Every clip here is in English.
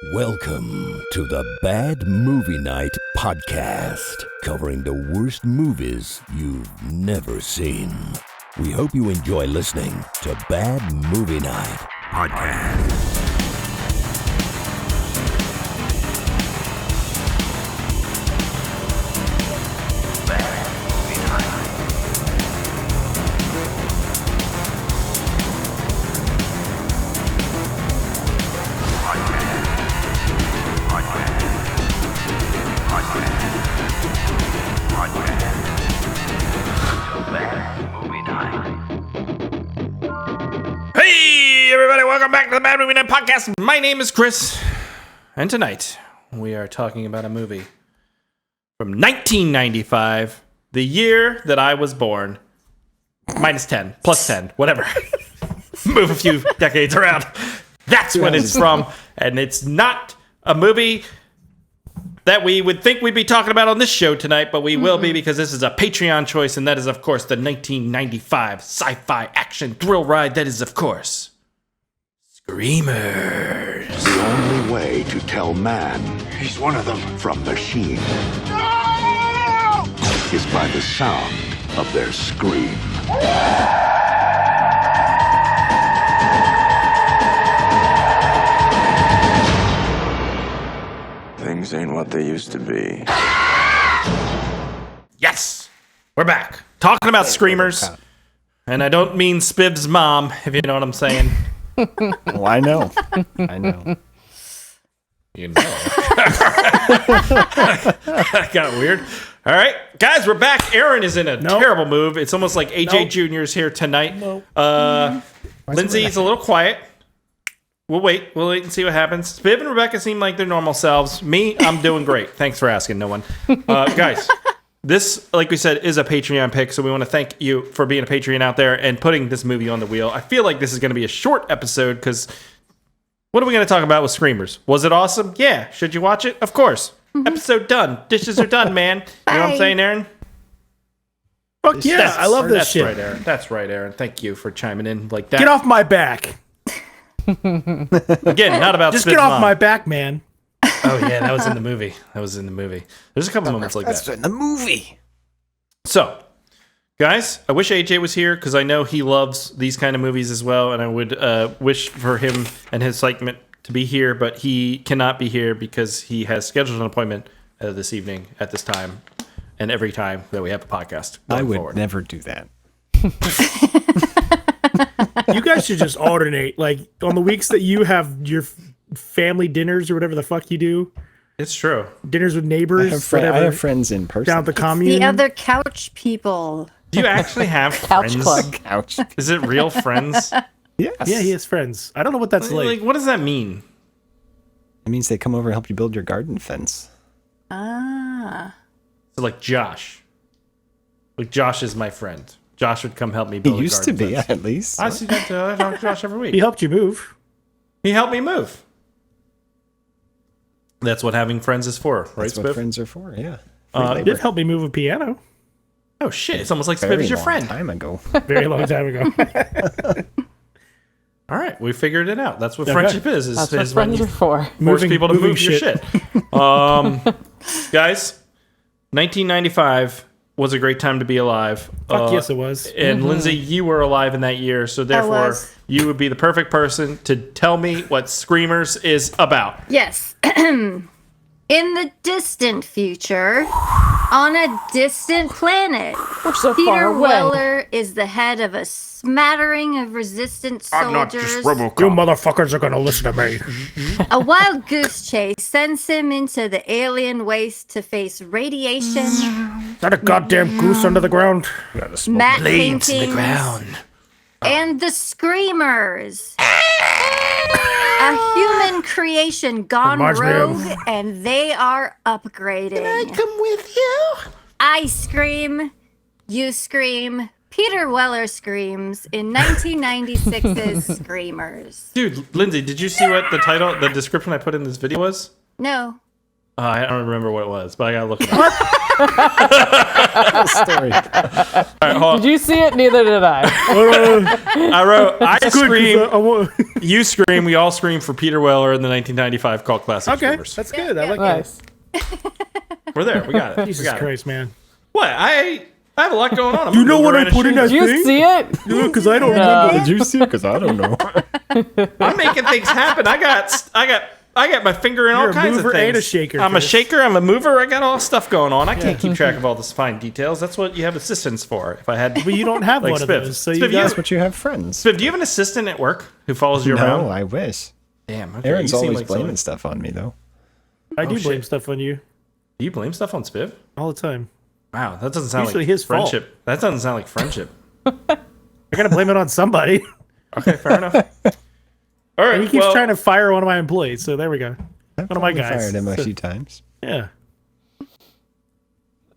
Welcome to the Bad Movie Night podcast, covering the worst movies you've never seen. We hope you enjoy listening to Bad Movie Night podcast. Welcome back to the Bad Movie Night Podcast. My name is Chris, and tonight we are talking about a movie from 1995, the year that I was born. Minus 10, plus 10, whatever. Move a few decades around. That's when it's from, and it's not a movie that we would think we'd be talking about on this show tonight, but we will be because this is a Patreon choice, and that is, of course, the 1995 sci-fi action thrill ride that is, of course, Screamers. The only way to tell man He's one of them. from machine is by the sound of their scream. Things ain't what they used to be. Yes, we're back talking about Screamers, and I don't mean Spiv's mom, if you know what I'm saying. Well, I know. I know. You know. That got weird. All right, guys, we're back. Aaron is in a terrible move. It's almost like AJ Jr. is here tonight. Lindsay's a little quiet. We'll wait and see what happens. Spiv and Rebecca seem like their normal selves. Me, I'm doing great. Thanks for asking, no one. Guys, this, like we said, is a Patreon pick, so we want to thank you for being a Patreon out there and putting this movie on the wheel. I feel like this is going to be a short episode, because what are we going to talk about with Screamers? Was it awesome? Yeah. Should you watch it? Of course. Episode done. Dishes are done, man. You know what I'm saying, Aaron? Fuck yeah, I love this shit. That's right, Aaron. That's right, Aaron. Thank you for chiming in like that. Get off my back. Again, not about Just Spiv's get off mom. my back, man. Oh, yeah, that was in the movie. There's a couple moments like That's that. in the movie. So, guys, I wish AJ was here because I know he loves these kind of movies as well, and I would wish for him and his segment to be here, but he cannot be here because he has scheduled an appointment this evening at this time and every time that we have a podcast. I would forward. never do that. You guys should just alternate. Like, on the weeks that you have your family dinners or whatever the fuck you do, It's true. dinners with I neighbors, have, whatever, I have friends in person. down at the commune. The other couch people. Do you actually have Couch friends? club. Couch. Is it real friends? Yes. Yeah, he has friends. I don't know what that's like. Like, what does that mean? It means they come over and help you build your garden fence. Ah. So, like Josh. Like, Josh is my friend. Josh would come help me He build used a to garden be, fence. at least. I see that. I talk to Josh every week. He helped you move. He helped me move. That's what having friends is for, right, That's what Spiv? friends are for, yeah. He did help me move a piano Oh, shit. It's almost like Spiv Very is your long friend. time ago. very long time ago. All right. We figured it out. That's what Okay. friendship is That's what when friends you are for. force Moving- people to moving move your shit. Guys, 1995 was a great time to be alive. Fuck yes, it was. And Lindsay, you were alive in that year, so therefore was. you would be the perfect person to tell me what Screamers is about. Yes. In the distant future, on a distant planet, Peter Weller is the head of a smattering of resistant soldiers. You motherfuckers are gonna listen to me. A wild goose chase sends him into the alien waste to face radiation, Is that a goddamn goose under the ground? matte paintings, and the Screamers. A human creation gone Reminds me of- rogue, and they are upgrading. Can I come with you? I scream, you scream, Peter Weller screams in 1996's Screamers. Dude, Lindsay, did you see what the description I put in this video was? No. I don't remember what it was, but I gotta look it up. Story. All right, hold on. Did you see it? Neither did I. I wrote, I Good, 'cause, scream, you scream, we all scream for Peter Weller in the 1995 cult classic okay, Screamers. that's good. I like Nice. We're there. We got it. that. Jesus we got it. Christ, man. What? I have a lot going on. I'm You gonna know move what around I put in and that Did you thing? see it? No, because I don't No. remember. Did you see it? Because I don't know. I'm making things happen. I got my finger in all You're a kinds of mover things. and a shaker, I'm a Chris. shaker. I'm a mover. I got all this stuff going on. I can't keep track of all this fine details. That's what you have assistants for. If I had, But you don't have Like one of Spiv. those, so Spiv, you you got. That's what you have friends. Spiv, do you have an assistant at work who follows you around? No, I wish. Damn. Okay. Aaron's you seem always like blaming someone- stuff on me, though. I do shit. blame stuff on you Do you blame stuff on Spiv? all the time. Wow, that doesn't sound Usually like his fault. friendship. That doesn't sound like friendship. I gotta blame it on somebody. Okay, fair enough. All right. He keeps well, trying to fire one of my employees, so there we go. I've One of my probably guys. fired him a few times. Yeah.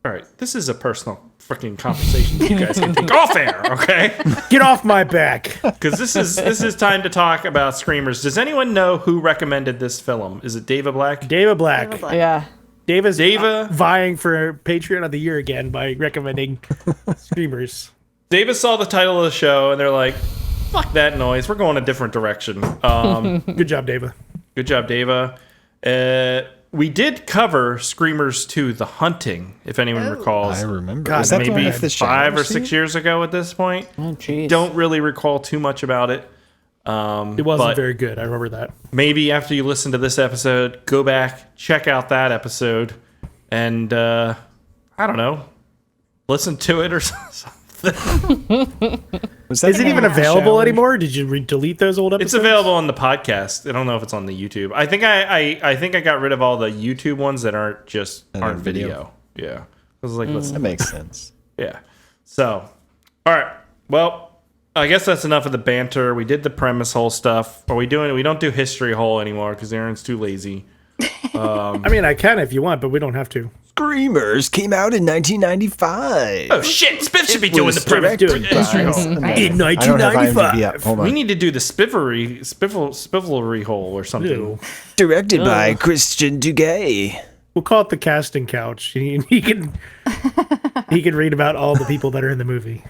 All right. This is a personal freaking conversation you guys can take off air, okay? Get off my back. Because this is time to talk about Screamers. Does anyone know who recommended this film? Is it Dava Black? David Black. Yeah. David's Dava- vying for Patreon of the Year again by recommending Screamers. Davis saw the title of the show and they're like, "Fuck that noise. We're going a different direction." Good job, David. Good job, Dava. We did cover Screamers 2: The Hunting, if anyone recalls. I remember. God, Was that the one Maybe with the 5 or shadow 6 scene? years ago at this point. Oh, jeez. Don't really recall too much about it. It wasn't But- very good. I remember that. Maybe after you listen to this episode, go back, check out that episode, and I don't know, listen to it or something. Was that Is it the even one with the available shower? anymore? Did you delete those old episodes? It's available on the podcast. I don't know if it's on the YouTube. I think I think I got rid of all the YouTube ones that aren't aren't video. Yeah, I was like, let's That makes sense. yeah. So, all right. Well, I guess that's enough of the banter. We did the premise hole stuff. Are we doing? We don't do history hole anymore because Aaron's too lazy. I mean, I can if you want, but we don't have to. Screamers came out in 1995. Oh shit! Spiff should be doing the Was premise directed history by- hole. In I don't have 1995. IMDb up. Hold We on. need to do the spifflery hole or something. Ew. Directed by Christian Duguay. We'll call it the casting couch. He can read about all the people that are in the movie.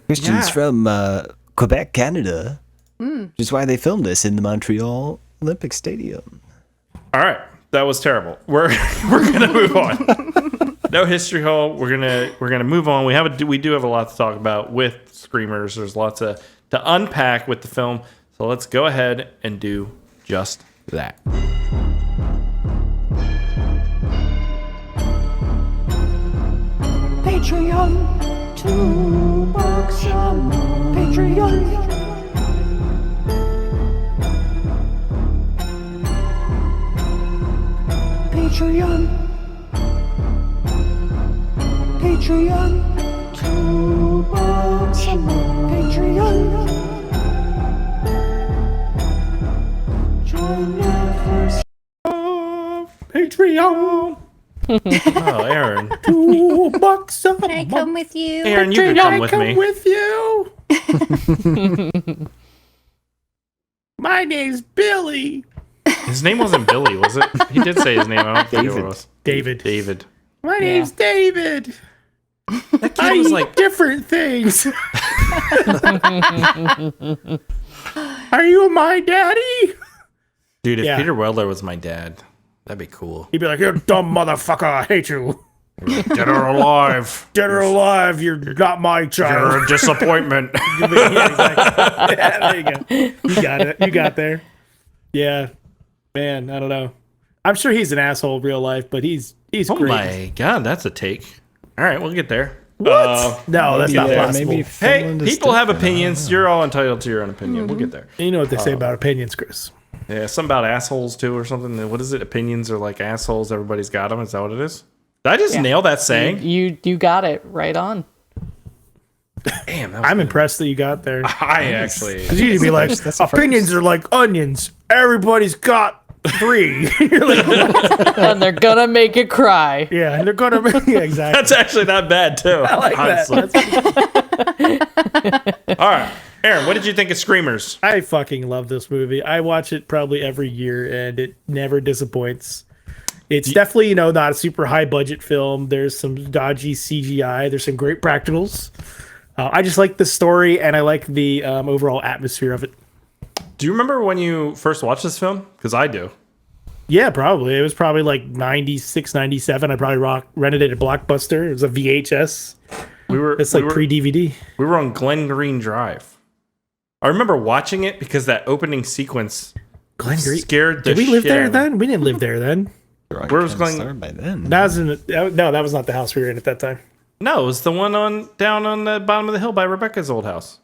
Christian's from Quebec, Canada. Which is why they filmed this in the Montreal Olympic Stadium. All right, that was terrible. We're gonna move on. No history hole. We're gonna move on. We do have a lot to talk about with Screamers. There's lots to unpack with the film. So let's go ahead and do just that. Patreon, $2 a month. Patreon. Patreon. Patreon. $2 a month. Patreon. Join the first. Patreon. Oh, Aaron. $2 a Can I come with you? Aaron, you can come with me. with you. My name's Billy. His name wasn't Billy, was it? He did say his name. I don't think it David. was David. David. My name's David. That I kid was eat like, different things. Are you my daddy? dude, if Yeah. Peter Weller was my dad, that'd be cool. He'd be like, "You dumb motherfucker, I hate you. Dead or alive. Dead or alive, you're not my child." You're a disappointment. Yeah, exactly. Yeah, there you go. You got it. You got there. Yeah, man. I don't know. I'm sure he's an asshole in real life, but he's Oh great. my god, that's a take. All right, we'll get there. What? No, that's not yeah, possible. Maybe Hey, Finland is people have different. opinions. You're all entitled to your own opinion. We'll get there. You know what they say about opinions, Chris. Yeah, something about assholes too, or something. What is it? Opinions are like assholes. Everybody's got them. Is that what it is? Did I just nail that saying? You got it right on. Damn, that was I'm impressed that you got there. I actually. Because you'd be like, That's a opinions are like onions. Everybody's got 3. You're like, And they're gonna make you cry. yeah, and they're gonna. Yeah, exactly. That's actually not bad too. I like that. All right, Aaron, what did you think of Screamers? I fucking love this movie. I watch it probably every year, and it never disappoints. It's definitely, not a super high budget film. There's some dodgy CGI. There's some great practicals. I just like the story, and I like the overall atmosphere of it. Do you remember when you first watched this film? Because I do. Yeah, probably. It was probably like 96, 97. I probably rented it at Blockbuster. It was a VHS. It's like pre-DVD. We were on Glen Green Drive. I remember watching it because that opening sequence scared the shit. Did we live there out of me. then? We didn't live there then. Where was Glen? By then. That was not the house we were in at that time. No, it was the one down on the bottom of the hill by Rebecca's old house.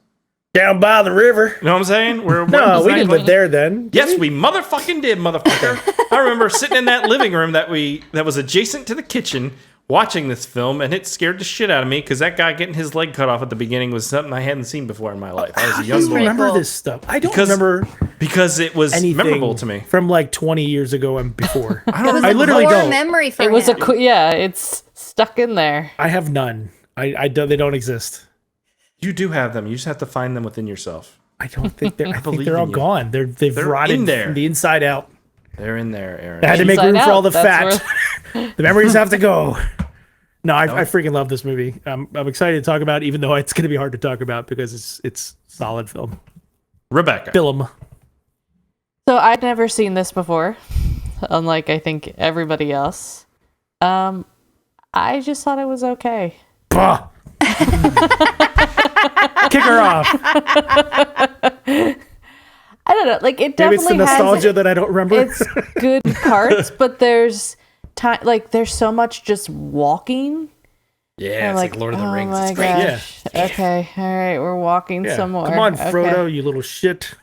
Down by the river. You know what I'm saying? No, we didn't live there then. Yes, we motherfucking did, motherfucker. I remember sitting in that living room that was adjacent to the kitchen watching this film, and it scared the shit out of me because that guy getting his leg cut off at the beginning was something I hadn't seen before in my life. I was a young I don't boy. remember this stuff. I don't remember because it was anything memorable to me from like 20 years ago and before. I literally don't. Memory for It was him. it's stuck in there. I have none. I don't. They don't exist. You do have them. You just have to find them within yourself. I don't think they're. I think believe they're all in you. gone. They've rotted in there. from the inside out. They're in there, Aaron. I had to make room Inside for all the Out, that's fat. The memories have to go. No, I freaking love this movie. I'm excited to talk about it, even though it's going to be hard to talk about because it's solid film. Rebecca. Film. So I'd never seen this before, unlike I think everybody else. I just thought it was okay. Bah. Kick her off. I don't know. Like it Maybe it's the definitely nostalgia has that I don't remember. it's good parts, but there's time. Like there's so much just walking. Yeah, I'm it's like Lord of the Rings. Oh my It's great. gosh. Okay. All right. We're walking some more. Come on, Okay. Frodo, you little shit.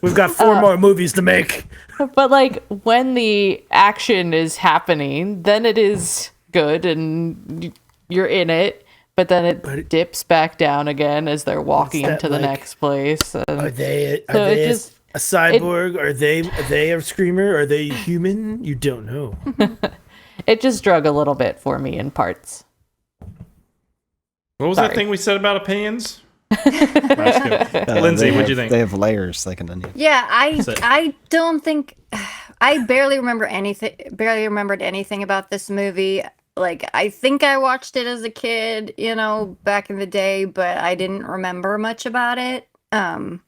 We've got 4 more movies to make. But like when the action is happening, then it is good and you're in it. But then it dips back down again as they're walking that to the like? next place. And Are they so it just a cyborg? Are they a screamer? Are they human? You don't know. it just drug a little bit for me in parts. What was Sorry. that thing we said about opinions? Lindsay, what'd you think? They have layers like an onion. Yeah, I don't think I barely remembered anything about this movie. Like I think I watched it as a kid, back in the day, but I didn't remember much about it. But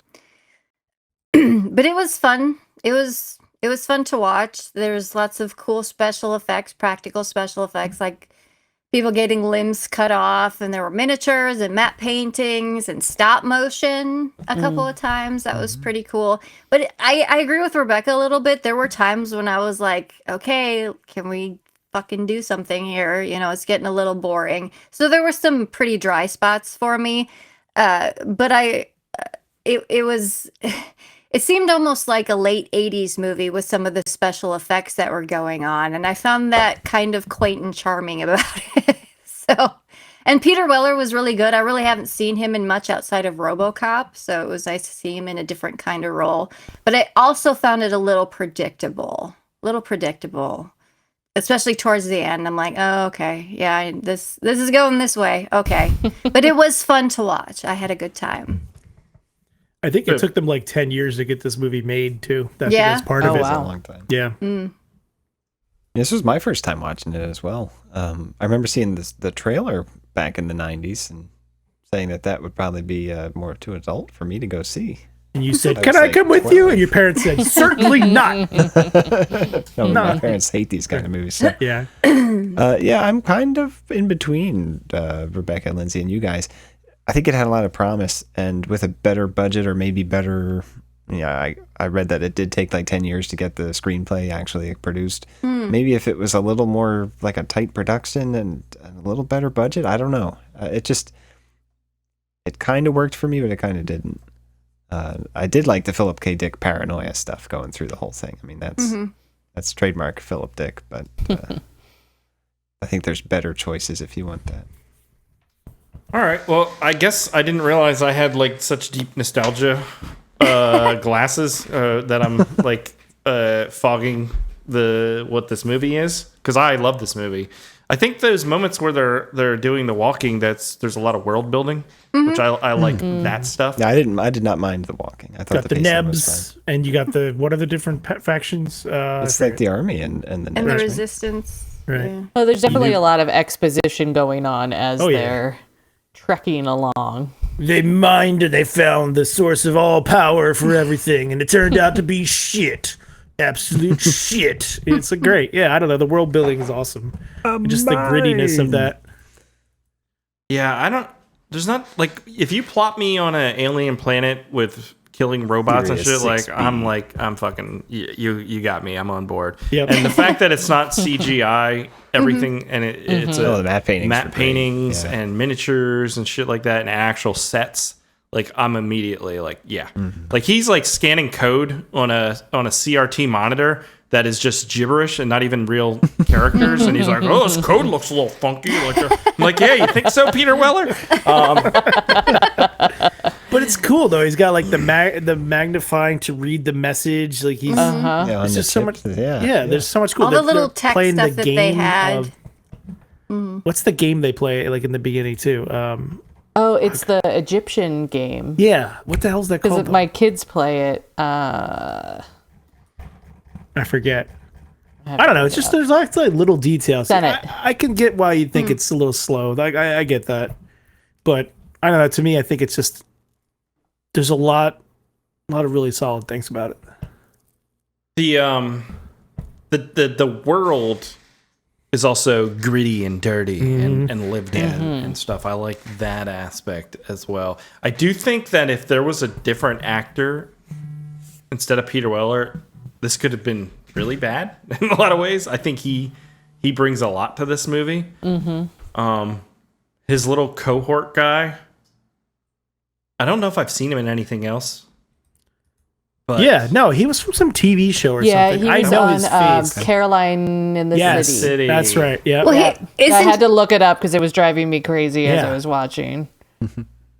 it was fun. It was fun to watch. There's lots of cool special effects, practical special effects, like people getting limbs cut off, and there were miniatures and matte paintings and stop motion a couple of times. That was pretty cool. But I agree with Rebecca a little bit. There were times when I was like, okay, can we fucking do something here? It's getting a little boring. So there were some pretty dry spots for me. But it seemed almost like a late 80s movie with some of the special effects that were going on. And I found that kind of quaint and charming about it. And Peter Weller was really good. I really haven't seen him in much outside of RoboCop. So it was nice to see him in a different kind of role. But I also found it a little predictable. Especially towards the end. I'm like, oh, okay. Yeah, this is going this way. Okay. But it was fun to watch. I had a good time. I think it took them like 10 years to get this movie made too. That's part Oh, of it. wow. A long time. Yeah. This was my first time watching it as well. I remember seeing the trailer back in the 90s and saying that would probably be more too adult for me to go see. And you said, I can was I like, come with what? you? And your parents said, certainly not. No, my parents hate these kind of movies. So. Yeah. Yeah, I'm kind of in between Rebecca, Lindsay, and you guys. I think it had a lot of promise, and with a better budget or maybe better, I read that it did take like 10 years to get the screenplay actually produced. Maybe if it was a little more like a tight production and a little better budget, I don't know. It kind of worked for me, but it kind of didn't. I did like the Philip K. Dick paranoia stuff going through the whole thing. I mean, that's trademark Philip Dick, but I think there's better choices if you want that. All right. Well, I guess I didn't realize I had like such deep nostalgia glasses that I'm like fogging what this movie is, because I love this movie. I think those moments where they're doing the walking, there's a lot of world building, which I like that stuff. Yeah, I did not mind the walking. I thought Got the pacing was Nebs, and you got what are the different factions? It's like the army and the And the Nebs, right? resistance. Right. Yeah. Well, there's definitely a lot of exposition going on as they're trekking along. They found the source of all power for everything, and it turned out to be shit. Absolute shit. It's great. Yeah, I don't know. The world building is awesome. Just the grittiness of that. Yeah, there's not like if you plot me on an alien planet with killing robots and shit, Furious I'm fucking you got me. I'm on board. Yep. And the fact that it's not CGI, everything, and it's the matte paintings. matte were great. paintings Yeah. and miniatures and shit like that, and actual sets. Like I'm immediately like, yeah. Like he's like scanning code on a CRT monitor that is just gibberish and not even real characters, and he's like, "Oh, this code looks a little funky." I'm like, "Yeah, you think so, Peter Weller?" But it's cool though. He's got like the magnifying to read the message. Like he's Yeah, on it's the just so tip, much. Yeah. Yeah, there's so much cool. All the They're little tech playing stuff that they had. What's the game they play like in the beginning too? Oh, it's the Egyptian game. Yeah, what the hell's that called? Because my kids play it. I forget. I don't know. It's just there's like little details. Senate. I can get why you think it's a little slow. Like I get that, but I don't know. To me, I think it's just there's a lot of really solid things about it. The world is also gritty and dirty and lived in and stuff. I like that aspect as well. I do think that if there was a different actor instead of Peter Weller, this could have been really bad in a lot of ways. I think he brings a lot to this movie. His little cohort guy, I don't know if I've seen him in anything else. But Yeah, no, he was from some TV show or something. He was I know on his face. Caroline in the Yes, City. that's right. Yeah. Well, Yeah. he I had isn't. to look it up because it was driving me crazy as Yeah. I was watching.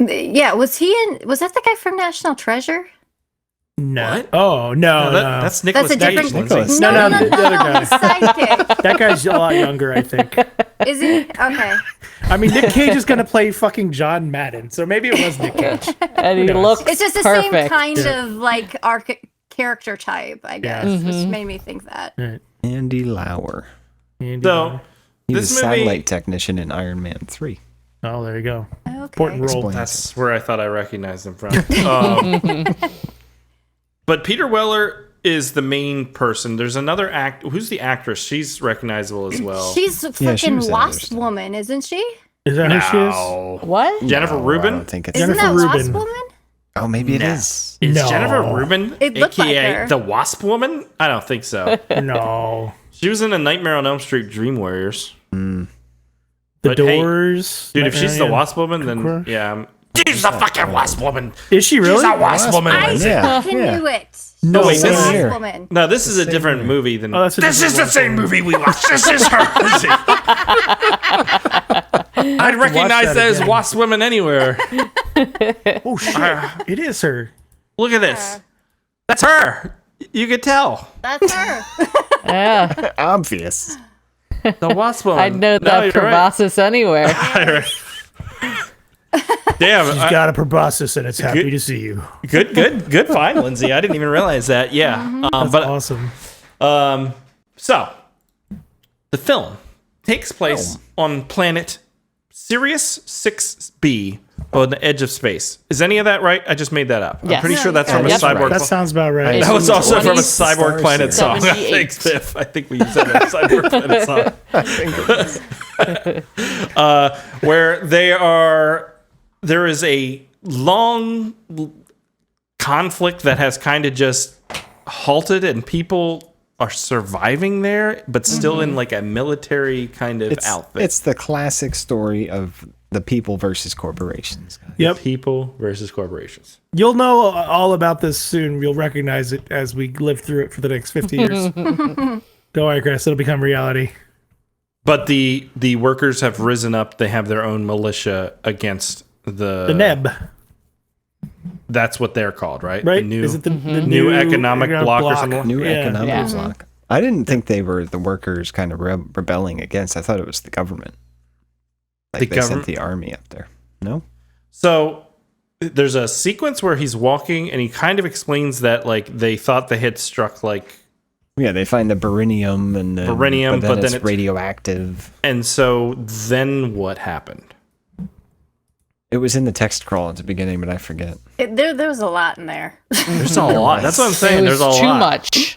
Yeah, was he in? Was that the guy from National Treasure? No. What? Oh no, no. that's Nicolas That's a Cage. different- Lindsay. No, the other guy. the sidekick. That guy's a lot younger, I think. Is he? Okay. I mean, Nick Cage is gonna play fucking John Madden, so maybe it was Nick Cage. And he knows? looks It's just the perfect. same kind Yeah. of like character type, I guess, which made me think that. Andy Lauer. Andy So Lauer. He was This a movie- satellite technician in Iron Man 3. Oh, there you go. Okay. Important role. Explains That's where I thought I recognized him from. But Peter Weller is the main person. There's another who's the actress? She's recognizable as well. She's a Yeah, she freaking was wasp interesting. woman, isn't she? Is that who she is? No. What? Jennifer No, I Rubin? don't think it's. Isn't Jennifer that Rubin. wasp woman? Oh, maybe it No. is. Is No. Jennifer Rubin, It looked like aka her. the Wasp Woman? I don't think so. No. She was in a Nightmare on Elm Street Dream Warriors. The But hey, Doors. Dude, if she's the Yeah. Wasp Woman, then Cooker. yeah. She's the fucking Wasp Woman. Is she really? She's a Wasp Woman. I Yeah, fucking yeah. knew it. No, wait, She's this a is wasp here. woman. No, this is a different movie than. Oh, that's a This is different the same movie we watched. This is her. I'd recognize that that as again. Wasp Woman anywhere. Oh shit! It is her. Look at this. That's her. You could tell. That's her. Yeah, Obvious. The Wasp Woman. I'd know No, that you're proboscis anywhere. right. Damn. She's got a proboscis, and it's happy to see you. Good find, Lindsay. I didn't even realize that. Yeah. That's awesome. So, the film takes place on planet Sirius 6B on the edge of space. Is any of that right? I just made that up. I'm Yes. pretty sure that's Yeah, from a that's cyborg. right. That sounds about right. That was also from a 20 Cyborg Planet song. I 78. think, Biff. I think we said a Cyborg Planet song. Where there is a long conflict that has kind of just halted, and people are surviving there, but still in like a military kind of outfit. It's the classic story of the people versus corporations. Yep. People versus corporations. You'll know all about this soon. You'll recognize it as we live through it for the next 50 years. Don't worry, Chris. It'll become reality. But the workers have risen up. They have their own militia against The Neb, That's what they're called, right? right? The new, Is it the new economic block or something? New Yeah. economic Yeah. block. I didn't think they were the workers kind of rebelling against. I thought it was the government. Like they sent the army up there. No? So there's a sequence where he's walking and he kind of explains that like they thought they had struck like Yeah, they find the beryllium and Beryllium, but then it's radioactive. And so then what happened? It was in the text crawl at the beginning, but I forget. There was a lot in there. There's a lot. That's what I'm saying. There's a too lot. much.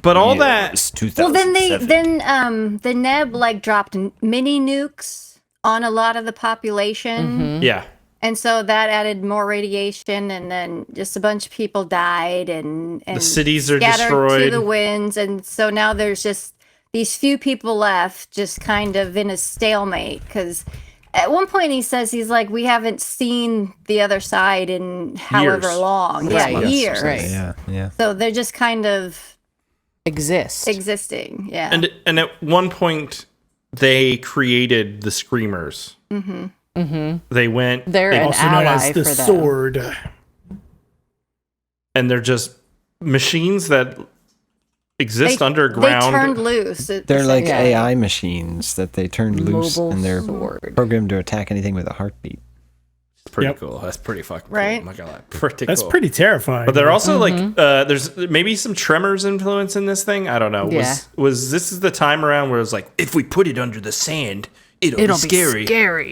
But all Yeah, that it was Well, then 2007. the Neb like dropped mini nukes on a lot of the population, yeah. and so that added more radiation, and then just a bunch of people died, and The cities are scattered destroyed. to the winds, and so now there's just these few people left, just kind of in a stalemate. Because at one point he says he's like, we haven't seen the other side in however Years. long, Right. yeah, years. Right. Yeah. So they're just kind of Exist. existing, yeah. And at one point they created the Screamers. They went They're an Also known ally as the for them. sword. and they're just machines that exist They underground. turned loose. They're like Yeah. AI machines that they turned loose Mobile and they're sword. programmed to attack anything with a heartbeat. It's pretty Yep. cool. That's pretty fucking Right? cool. Oh my god, pretty That's cool. pretty terrifying. But they're also like, there's maybe some Tremors influence in this thing. I don't know. Yeah. Was this is the time around where it was like, if we put it under the sand, it'll be scary.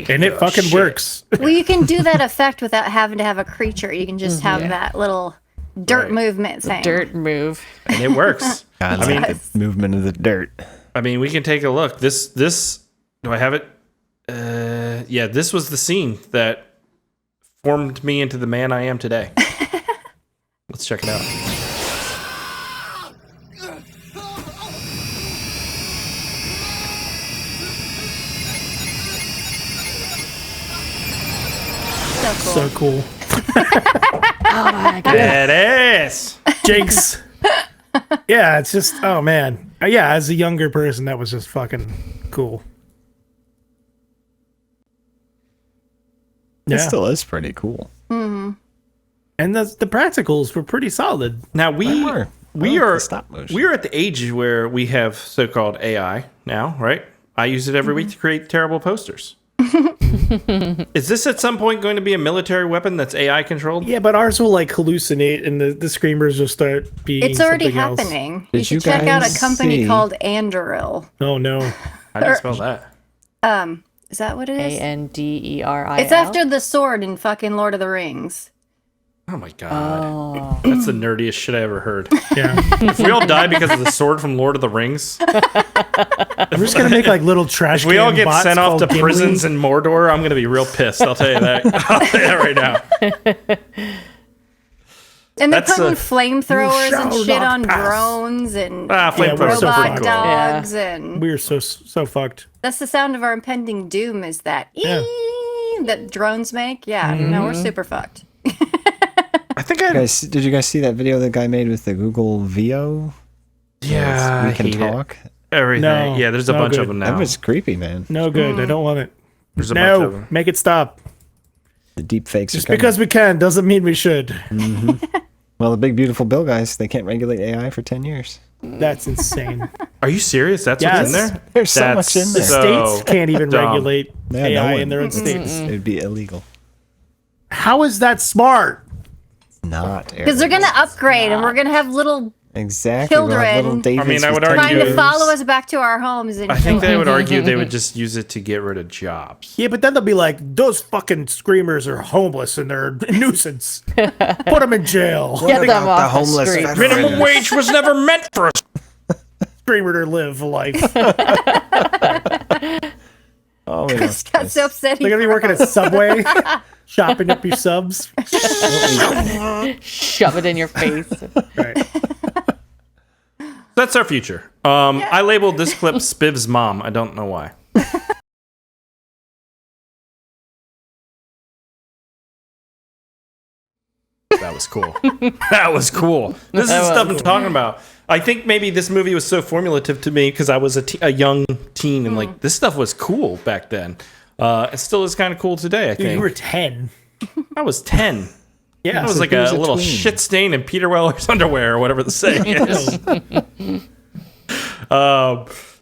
and it fucking shit. works. Well, you can do that effect without having to have a creature. You can just have that little dirt Right. movement thing. Dirt move. And it works. I like the movement of the dirt. I mean, we can take a look. This do I have it? Yeah, this was the scene that formed me into the man I am today. Let's check it out. So cool. So cool. It is. Jinx. Yeah, it's just, oh man. Yeah, as a younger person, that was just fucking cool. It Yeah. still is pretty cool. And the practicals were pretty solid. Now we I like are the stop motion. we are at the age where we have so-called AI now, right? I use it every week to create terrible posters. Is this at some point going to be a military weapon that's AI controlled? Yeah, but ours will like hallucinate and the screamers will start being It's already something else. happening. Did you you should check out a guys company see- called Anduril. Oh no. How do you spell that? Is that what it is? Anderi. It's after the sword in fucking Lord of the Rings. Oh my god. That's the nerdiest shit I ever heard. Yeah. If we all die because of the sword from Lord of the Rings, I'm just gonna make like little trash. if we all can get bots sent off to called prisons Gimli. in Mordor, I'm gonna be real pissed. I'll tell you that. I'll tell you that right now. And they're That's putting a- flamethrowers and shall shit not on pass. drones and Ah, Yeah, we're flamethrowers so are pretty robot cool. dogs, and We're so fucked. that's the sound of our impending doom. Is that Yeah. that drones make? Yeah, no, we're super fucked. I think I Did you guys see that video the guy made with the Google VO? yeah, we I can hate it. talk. Everything. No, Yeah, there's a no bunch good. of them now. That was creepy, man. No good. I don't want it. There's a bunch of No, them. make it stop. The deep fakes Just are coming. because we can doesn't mean we should. Well, the big beautiful bill guys, they can't regulate AI for 10 years. That's insane. Are you serious? That's Yes. what's in there? There's so That's much in The there. So states can't even dumb. regulate Yeah, no AI one. in their own It's- states. It would be illegal. How is that smart? Not Because they're gonna upgrade, and we're gonna have little exactly. We'll have little children- Davids I mean, I with would argue- trying to Yes. follow us back to our homes. And I think kill they us. would argue they would just use it to get rid of jobs. Yeah, but then they'll be like, those fucking screamers are homeless and they're a nuisance. Put them in jail. Get them about off the homeless street. veterans? Minimum wage was never meant for us. Screamer to live life. Oh, we Chris lost got this. so upset. They're gonna be working at Subway, chopping up your subs. Shove it in your face. Right. That's our future. I labeled this clip Spiv's mom. I don't know why. That was cool. That was cool. This is That was stuff I'm cool. talking about. I think maybe this movie was so formulative to me because I was a young teen and like this stuff was cool back then. It still is kind of cool today. I Dude, think you were 10. I was 10. Yeah. It was like he a was a little tween. shit stain in Peter Weller's underwear, or whatever the saying is.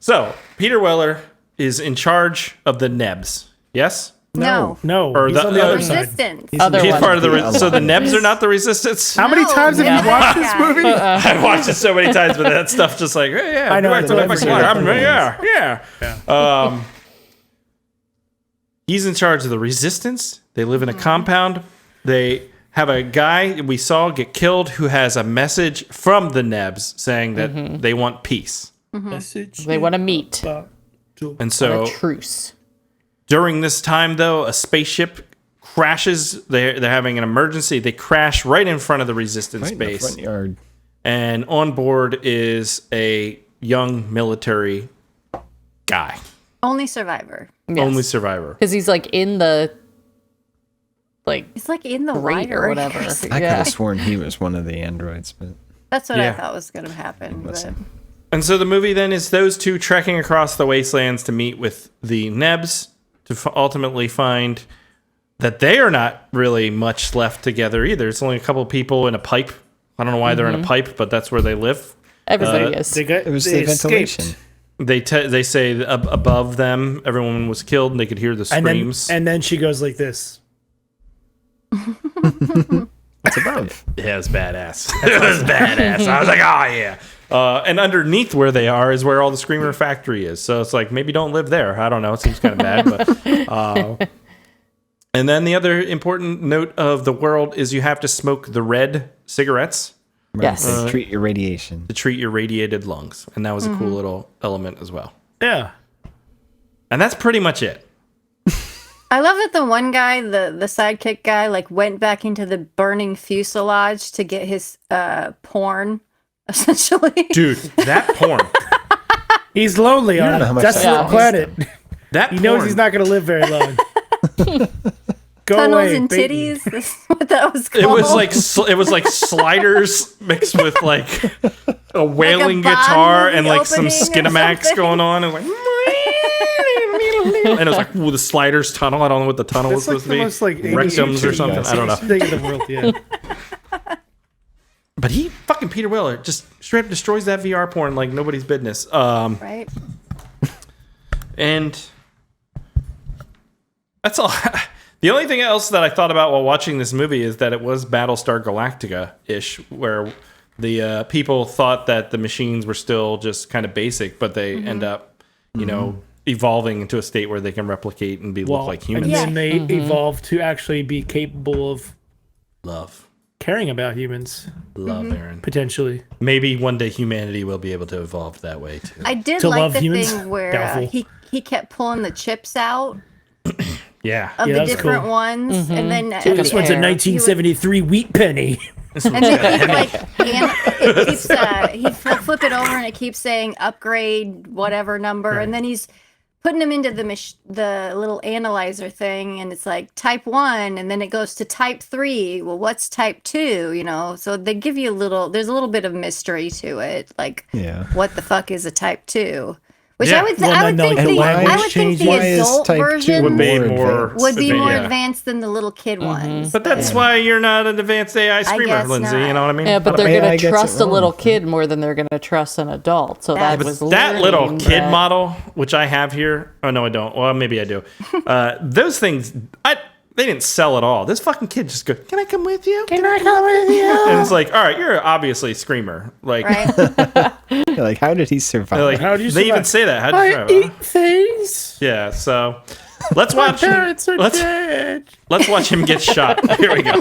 So Peter Weller is in charge of the Nebs. Yes. No. No, Or he's the- on the other side. Resistance. Other He's one. part of the. Yeah. So the Nebs are not the Resistance. How many No, times have you yeah. watched this movie? I've watched it so many times, but that stuff just like, hey, yeah, I know, right I to love my it. fucking- yeah. He's in charge of the Resistance. They live in a compound. They have a guy we saw get killed who has a message from the Nebs saying that they want peace. They want to meet. And so A truce. during this time, though, a spaceship crashes. They're having an emergency. They crash right in front of the Resistance Right in the base. front yard. And on board is a young military guy. Only survivor. Only survivor. Because he's like in the like He's like in the grate wire or whatever. I could Yeah. have sworn he was one of the androids, but That's what I Yeah. thought was going to happen. But wasn't. And so the movie then is those two trekking across the wastelands to meet with the Nebs to ultimately find that they are not really much left together either. It's only a couple of people in a pipe. I don't know why they're in a pipe, but that's where they live. Everybody is. It it was the ventilation. They say above them, everyone was killed, and they could hear the screams. And then she goes like this. It's above. Yeah, it's badass. It was badass. I was like, oh yeah. And underneath where they are is where all the Screamer factory is. So it's like, maybe don't live there. I don't know. It seems kind of bad. But, and then the other important note of the world is you have to smoke the red cigarettes Yes. To treat your radiation. to treat your radiated lungs. And that was a cool little element as well. Yeah. And that's pretty much it. I love that the one guy, the sidekick guy, like went back into the burning fuselage to get his porn, essentially. Dude, that porn. He's lonely on know how a much desolate that planet. That He knows porn. he's not going to live very long. Go Tunnels away, and baby. titties. That's what that was called. It was like sliders mixed with like a wailing Bond guitar and movie like some opening or Skinamax something. going on and like and it was like ooh, the sliders tunnel. I don't know what the tunnel was That's like supposed to the be. most like Rectums or something. I don't know. thing in the world. Yeah. But he fucking Peter Weller just straight up destroys that VR porn like nobody's business. Right? And that's all. The only thing else that I thought about while watching this movie is that it was Battlestar Galactica-ish, where the people thought that the machines were still just kind of basic, but they end up, you know, evolving into a state where they can replicate and look like humans. And then they evolve to actually be capable of Love. caring about humans, Love, Aaron. potentially. Maybe one day humanity will be able to evolve that way, too. I did To like love the humans? thing where Doubtful. he kept pulling the chips out Yeah. of Yeah, the that's different cool. ones, and then at This the one's a end, 1973 wheat penny. and then he like it keeps he'll flip it over and it keeps saying upgrade whatever number, and then he's putting them into the little analyzer thing, and it's like type 1, and then it goes to type 3. Well, what's type 2? You know, so they give you there's a little bit of mystery to it, like what the fuck is a type 2? Which Yeah. I would Well, I would then think they'll- the and I would think the why is adult type 2 version Would be more more advanced? would be more yeah. advanced than the little kid ones. But that's why you're not an advanced AI screamer, guess Lindsay. not. You know what I mean? Yeah, but they're AI gonna gets it trust a little wrong. kid more than they're gonna trust an adult. So that But was that little learning kid that- model, which I have here. Oh no, I don't. Well, maybe I do. Those things, they didn't sell at all. This fucking kid just goes, "Can I come with you?" Can I come with you? And it's like, all right, you're obviously a screamer. Like, right? Yeah, like, how did he survive? like How do you they even survive? say that. How do you I survive? eat things. Yeah. So let's watch. Parents are let's dead. let's watch him get shot. Here we go.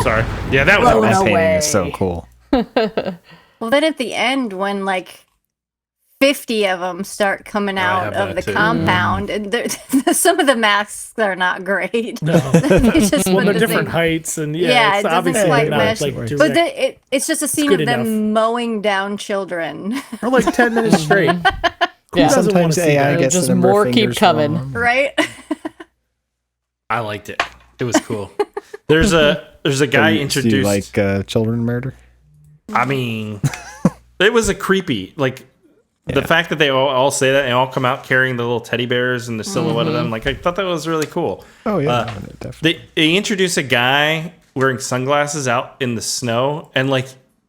Sorry. Yeah, that was that amazing. painting is so cool. Well, then at the end, when like 50 of them start coming out have of that the too. compound, and some of the masks are not great. No. They just Well, went they're to different say- heights, and Yeah, it it's doesn't obviously quite not mesh. like But direct. it's just a scene good of them enough. mowing down children, For like 10 minutes straight. Yeah. doesn't wanna Sometimes see AI that? gets Just the number of more keep fingers coming. wrong. right? I liked it. It was cool. There's a guy Do you introduced. like children murder? I mean, it was a creepy like. The fact that they all say that and all come out carrying the little teddy bears and the silhouette of them, like I thought that was really cool. Oh yeah, definitely. They introduce a guy wearing sunglasses out in the snow, and like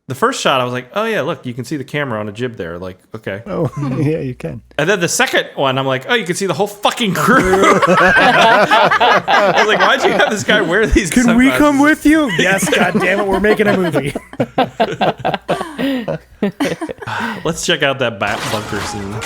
the first shot, I was like, oh yeah, look, you can see the camera on a jib there. Like, okay. Oh yeah, you can. And then the second one, I'm like, oh, you can see the whole fucking crew. I was like, why'd you have this guy wear these? Can we sunglasses? come with you? Yes, God damn it, we're making a movie. Let's check out that bat bunker scene.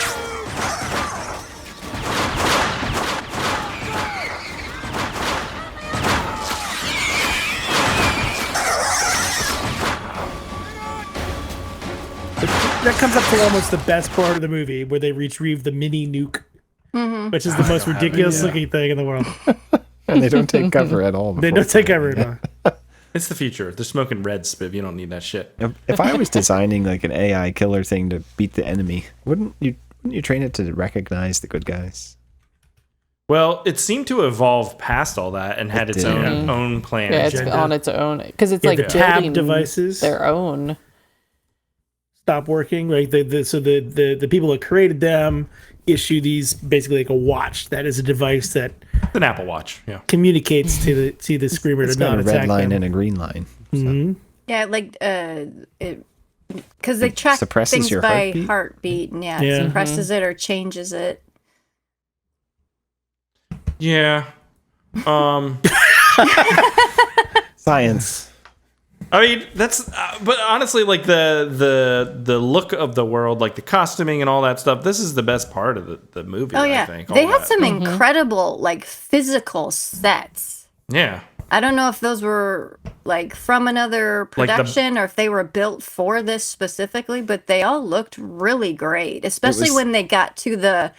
That comes up to almost the best part of the movie, where they retrieve the mini nuke, which is the most ridiculous looking thing in the world. And they don't take cover at all. They before don't take filming. cover at all. It's the future. They're smoking red, Spiv. You don't need that shit. If I was designing like an AI killer thing to beat the enemy, wouldn't you train it to recognize the good guys? Well, it seemed to evolve past all that and had It its did. own planet. Yeah, it's Agenda. on its own because it's Yeah, like the tab building devices. their own. Stop working. Like so the people that created them issue these basically like a watch that is a device that It's an Apple Watch. Yeah. communicates to the screamer It's to got not a red attack line them. and a green line. Yeah, like because they track suppresses things your by heartbeat? heartbeat, and Yeah. it suppresses it or changes it. Yeah. Science. I mean, that's. But honestly, like the look of the world, like the costuming and all that stuff. This is the best part of the movie. Oh yeah, I think. they all had that. some incredible like physical sets. Yeah. I don't know if those were like from another Like the- production or if they were built for this specifically, but they all looked really great, especially was- when they got to the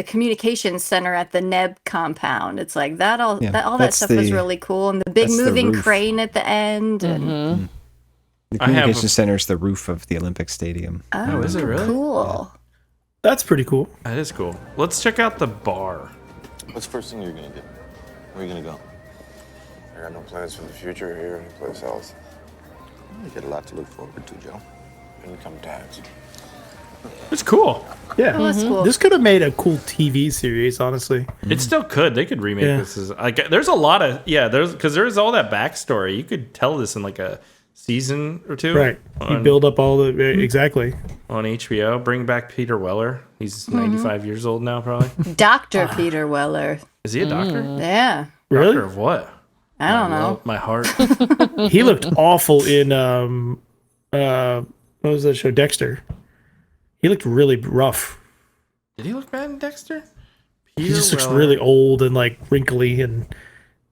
communication center at the Neb compound. It's like that all Yeah, that all that that's stuff was the- really cool, and the big that's the moving roof. crane at the end. And The I have communication a- center is the roof of the Olympic Stadium. oh, is it really? cool? That's pretty cool. That is cool. Let's check out the bar. What's the first thing you're gonna do? Where are you gonna go? I got no plans for the future here or anyplace else. You got a lot to look forward to, Joe. Income tax. It's cool. Yeah, Oh, that's cool. this could have made a cool TV series, honestly. It still could. They could remake Yeah. this. There's a lot of there's all that backstory. You could tell this in like a season or two. Right, you On, build up all the exactly. on HBO. Bring back Peter Weller. He's 95 years old now, probably. Dr. Peter Weller. Is he a doctor? Yeah, Really, Doctor of what? I don't know. My heart. he looked awful in what was that show, Dexter? He looked really rough. Did he look bad in Dexter? He just looks Weller. really old and like wrinkly and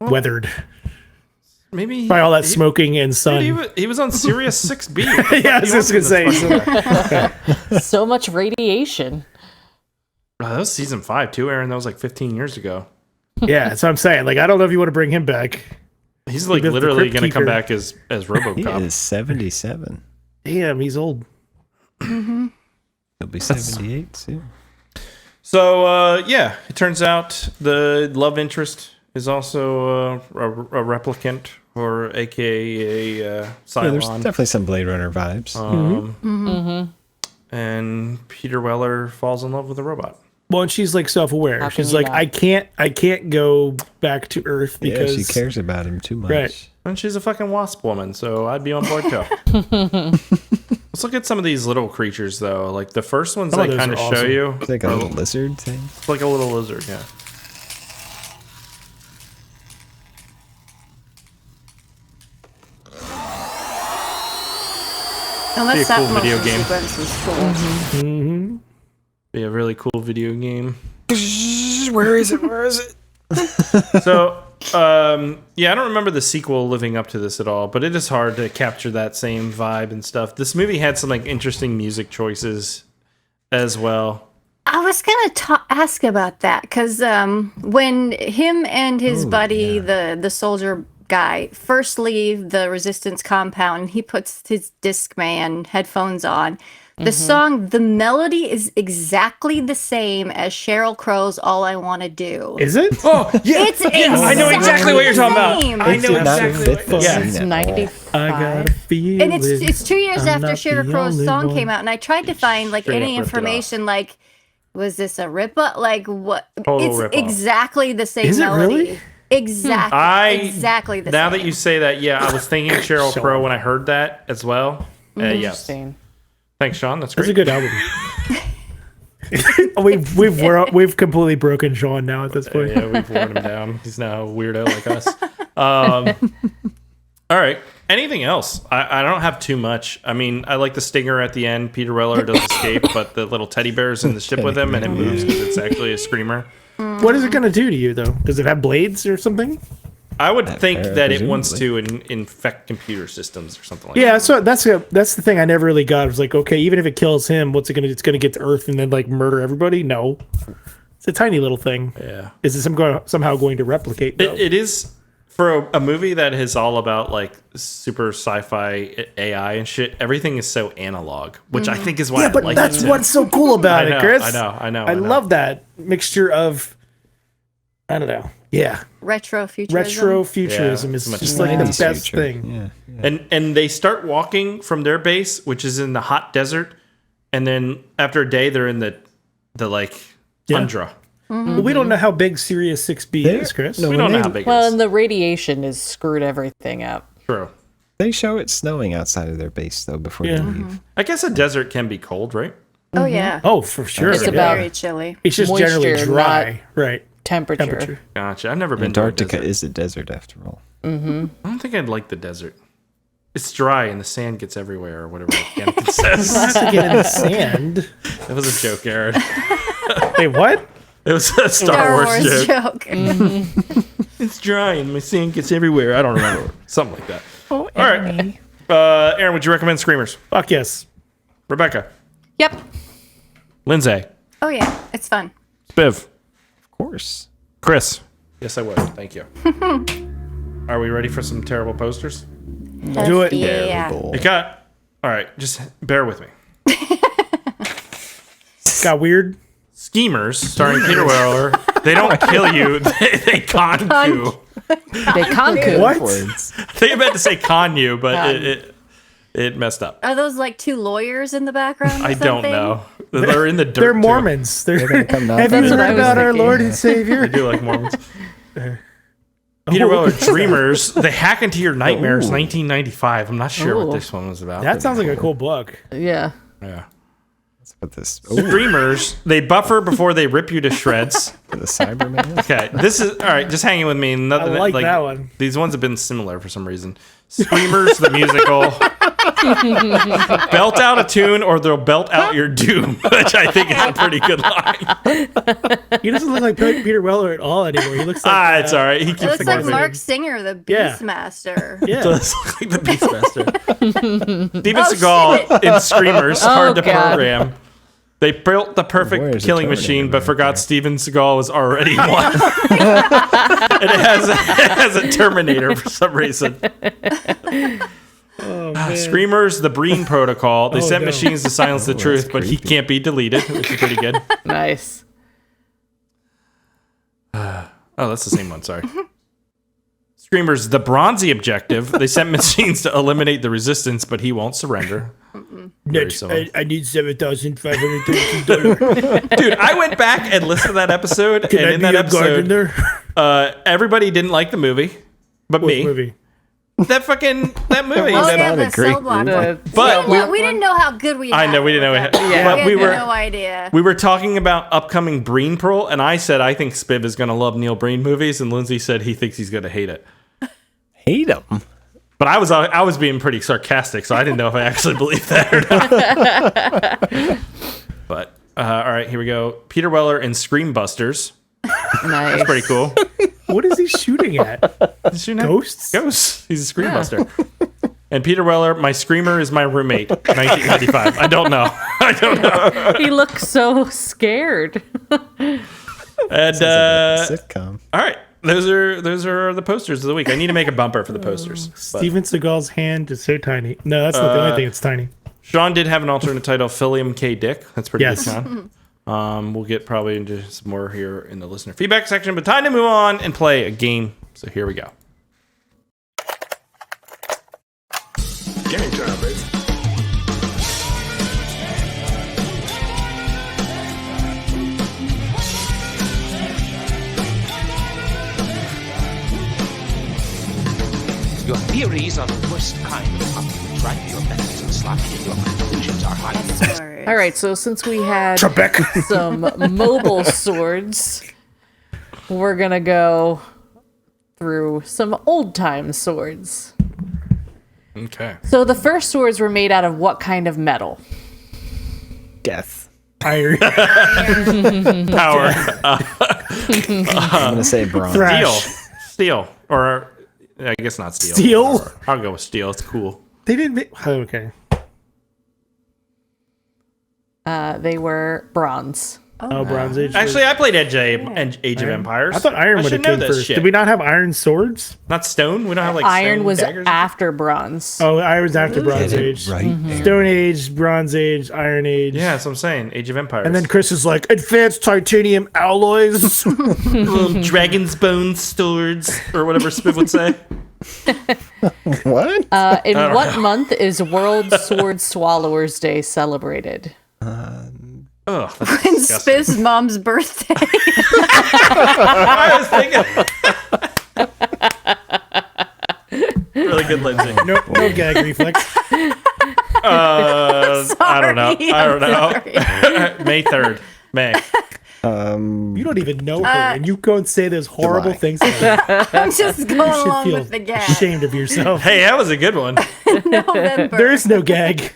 weathered Maybe by all that smoking and sun. Dude, he was on Sirius 6B. Yeah, I was just gonna say. So much radiation. Oh, that was season 5 too, Aaron. That was like 15 years ago. Yeah, that's what I'm saying. Like, I don't know if you want to bring him back. He's like the literally Crypt going to come Keeper. back as He RoboCop. is 77. Damn, he's old. He'll be 78 soon. So yeah, it turns out the love interest is also a replicant, or AKA Yeah, there's Cylon. definitely some Blade Runner vibes. And Peter Weller falls in love with a robot. Well, and she's like self-aware. How can She's you like, not? I can't go back to Earth yeah, because she cares about him too much. Right. And she's a fucking wasp woman, so I'd be on board too. Let's look at some of these little creatures, though. Like the first ones Some of they those kind of are show awesome. you. It's like a little lizard thing. It's like a little lizard, yeah. Unless Be a that cool video motion game. sequence was cool. Be a really cool video game. Where is it? Where is it? So, yeah, I don't remember the sequel living up to this at all, but it is hard to capture that same vibe and stuff. This movie had some like interesting music choices as well. I was gonna ask about that because when him and his buddy, the soldier guy, first leave the Resistance compound, he puts his Discman headphones on. The song, the melody is exactly the same as Sheryl Crow's "All I Want to Do." Is it? Oh, yeah. It's I know exactly what you're talking about. I know exactly. Yeah, It's 95. I got a feeling. And it's 2 years I'm after not Sheryl the Crow's only song one. came out, and I tried to find like Straight any up ripped it off. information, like was this a rip-off? Like what? Total It's rip-off. exactly the same Is it melody. really? Exactly the Now same. that you say that, yeah, I was thinking Sheryl Sean. Crow when I heard that as well. Yes. Interesting. Thanks, Sean. That's That's a great. good album. we've completely broken Sean now at this point. Yeah, we've worn him down. He's now a weirdo like us. All right. Anything else? I don't have too much. I mean, I like the stinger at the end. Peter Weller does escape, but the little teddy bear's in the ship with him, and it moves because it's actually a screamer. What is it going to do to you, though? Does it have blades or something? I would think that it presumably. wants to infect computer systems or something like Yeah, that. so that's the thing I never really got. I was like, okay, even if it kills him, what's it gonna do? It's gonna get to Earth and then like murder everybody? No, it's a tiny little thing. Yeah. Is it somehow going to replicate? Though? It is for a movie that is all about like super sci-fi AI and shit. Everything is so analog, which I think is why yeah, I but like that's it. what's so cool about I know, it, Chris. I know. I love that mixture of, I don't know. Yeah, Retrofuturism. retrofuturism Yeah, is much just more like the 90s best future. thing. Yeah. And they start walking from their base, which is in the hot desert, and then after a day they're in the like tundra. Well, we don't know how big Sirius 6B is, Chris. No, We when don't know they- how big it Well, is. and the radiation has screwed everything up. True. They show it snowing outside of their base though before Yeah. they leave. I guess a desert can be cold, right? Oh yeah. Oh, for sure. It's yeah. about Very chilly. It's just moisture, generally dry, not right? Temperature. Temperature. Gotcha. I've never been Antarctica to a desert. is a desert after all. I don't think I'd like the desert. It's dry and the sand gets everywhere, or whatever Anakin says. Not to get in the sand. That was a joke, Aaron. Wait, what? It was a Star Star Wars Wars joke. joke. It's dry and my sand gets everywhere. I don't remember. Something like that. Oh, All right. Aaron, would you recommend Screamers? Fuck yes. Rebecca. Yep. Lindsay. Oh yeah, it's fun. Spiv. Of course. Chris. Yes, I would. Thank you. Are we ready for some terrible posters? Do it. Yeah. It got. All right, just bear with me. Got weird. Schemers, starring Peter Weller. They don't kill you. They con you. They conquered. What? Words. They meant to say con you, but God. it messed up. Are those like two lawyers in the background? Or I don't something? know. They're in the dirt. They're too. Mormons. They're gonna come knock Have on you your That's heard what I was about our thinking. Lord and Savior? They do like Mormons. Peter Weller, Dreamers. They hack into your nightmares. 1995. I'm not sure what Ooh. this one was about. That sounds like a cool book. Yeah. yeah. Let's put this Dreamers. They buffer before they rip you to shreds. for the Cyberman. Okay, this is all right. Just hanging with me. Nothing, I like that one. These ones have been similar for some reason. Screamers, the musical. Belt out a tune, or they'll belt out your doom, which I think is a pretty good line. He doesn't look like Peter Weller at all anymore. He looks like It's all right. He It keeps looks like Mark Mark Singer, the Yeah. Beastmaster. yeah. does look like the Beastmaster. Steven Oh, Seagal in Screamers, hard to God. program. They built the perfect Where's the killing Terminator machine, but right forgot there? Steven Seagal was already one. And it has a Terminator for some reason. Screamers, the Breen Protocol. They sent no. machines to silence the truth, but he creepy. can't be deleted, which is pretty good. Nice. Oh, that's the same one. Sorry. Screamers, the Bronzy Objective. They sent machines to eliminate the resistance, but he won't surrender. Very similar. I need $7,513. Dude, I went back and listened to that episode, Can and I in be that a episode, gardener? everybody didn't like the movie, but What me. movie? That movie. Oh that- yeah, not a the great cell block movie. one. But we didn't know how good we. I had know we it didn't know. with that. We, Yeah. but we We had were no idea. we were talking about upcoming Breen Pearl, and I said I think Spiv is going to love Neil Breen movies, and Lindsay said he thinks he's going to hate it. Hate him. But I was being pretty sarcastic, so I didn't know if I actually believed that or not. But all right, here we go. Peter Weller in Scream Busters. Nice. Pretty cool. What is he shooting at? Ghosts? Ghosts. He's a Scream Buster. And Peter Weller, my screamer is my roommate. 1995. I don't know. I don't know. He looks so scared. And Sitcom. all right, those are the posters of the week. I need to make a bumper for the posters. but Steven Seagal's hand is so tiny. No, that's not the only thing that's tiny. Sean did have an alternate title, Philium K. Dick. That's pretty Yes. good, Sean. We'll get probably into some more here in the listener feedback section, but time to move on and play a game. So here we go. Game time, baby. Your theories are the worst kind of puppet. Try your methods and sloppy, and your conclusions are hard. All right, so since we had Trebek. some mobile swords, we're gonna go through some old time swords. Okay. So the first swords were made out of what kind of metal? Death. Iron. Power. I'm gonna say bronze. Steel. Or I guess not steel. Steel? I'll go with steel. It's cool. They didn't make... Okay. They were bronze. Oh, Bronze Age. Actually, I played Age of Empires. I thought iron would should have know came this first. shit. Did we not have iron swords? Not stone? We don't have like Iron stone was daggers? after bronze. Oh, iron's after Bronze Get it Age. right there. Stone Age, Bronze Age, Iron Age. Yeah, that's what I'm saying. Age of Empires. And then Chris is like, advanced titanium alloys. Dragon's Bone swords, or whatever Spiv would say. What? In what month is World Sword Swallowers Day celebrated? Oh, that's When disgusting. Spiv's mom's birthday. I was thinking. Really good, Lindsay. no gag reflex. I don't know. May 3rd. May. You don't even know her, and you go and say those horrible July. things. About her. I'm just going You should along feel with the gag. ashamed of yourself. Hey, that was a good one. November. There is no gag.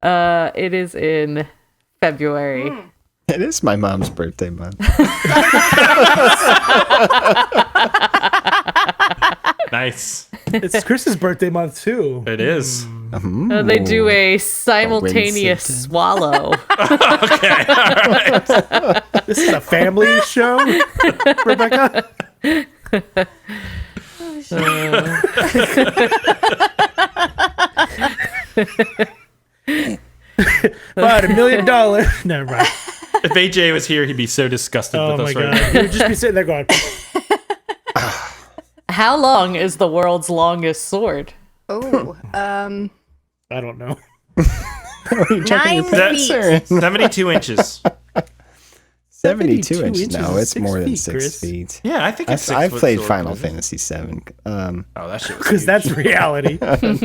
It is in February. It is my mom's birthday month. Nice. It's Chris's birthday month too. It is. They do a simultaneous Coincidence. swallow. Okay. All right. This is a family show, Rebecca. About $1 million. Never mind. If AJ was here, he'd be so disgusted Oh with my us god. right now. He would just be sitting there going, How long is the world's longest sword? Oh, I don't know. Are you checking your 9 pants? feet. Or? 72 inches. 72 inches. inches No, is it's 6 more than feet, 6 Chris. feet. Yeah, I think it's 6 I've foot played sword, Final isn't it? Fantasy 7. Oh, that shit was Because huge. that's reality.